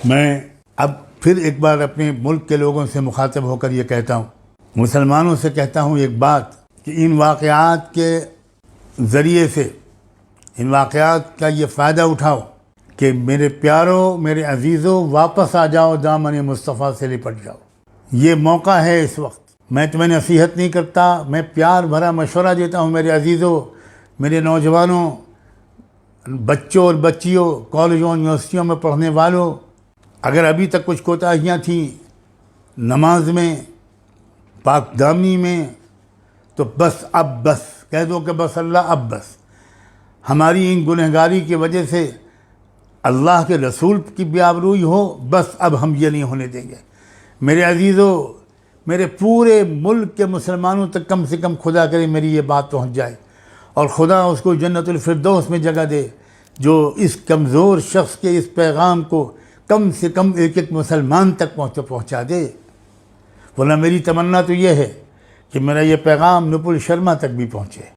میں اب پھر ایک بار اپنے ملک کے لوگوں سے مخاطب ہو کر یہ کہتا ہوں، مسلمانوں سے کہتا ہوں ایک بات کہ ان واقعات کے ذریعے سے، ان واقعات کا یہ فائدہ اٹھاؤ کہ میرے پیاروں، میرے عزیزوں، واپس آ جاؤ، دامن مصطفیٰ سے لپٹ جاؤ۔ یہ موقع ہے اس وقت۔ میں تمہیں نصیحت نہیں کرتا، میں پیار بھرا مشورہ دیتا ہوں میرے عزیزوں، میرے نوجوانوں، بچوں اور بچیوں، کالجوں یونیورسٹیوں میں پڑھنے والوں، اگر ابھی تک کچھ کوتاہیاں تھیں نماز میں، پاک دامنی میں، تو بس کہہ دو کہ بس اللہ اب بس۔ ہماری ان گنہگاری کی وجہ سے اللہ کے رسول کی بھی آبروئی ہو، بس اب ہم یہ نہیں ہونے دیں گے۔ میرے عزیزوں، میرے پورے ملک کے مسلمانوں تک کم سے کم خدا کرے میری یہ بات پہنچ جائے، اور خدا اس کو جنت الفردوس میں جگہ دے جو اس کمزور شخص کے اس پیغام کو کم سے کم ایک ایک مسلمان تک پہنچا دے۔ ورنہ میری تمنا تو یہ ہے کہ میرا یہ پیغام نپل شرما تک بھی پہنچے۔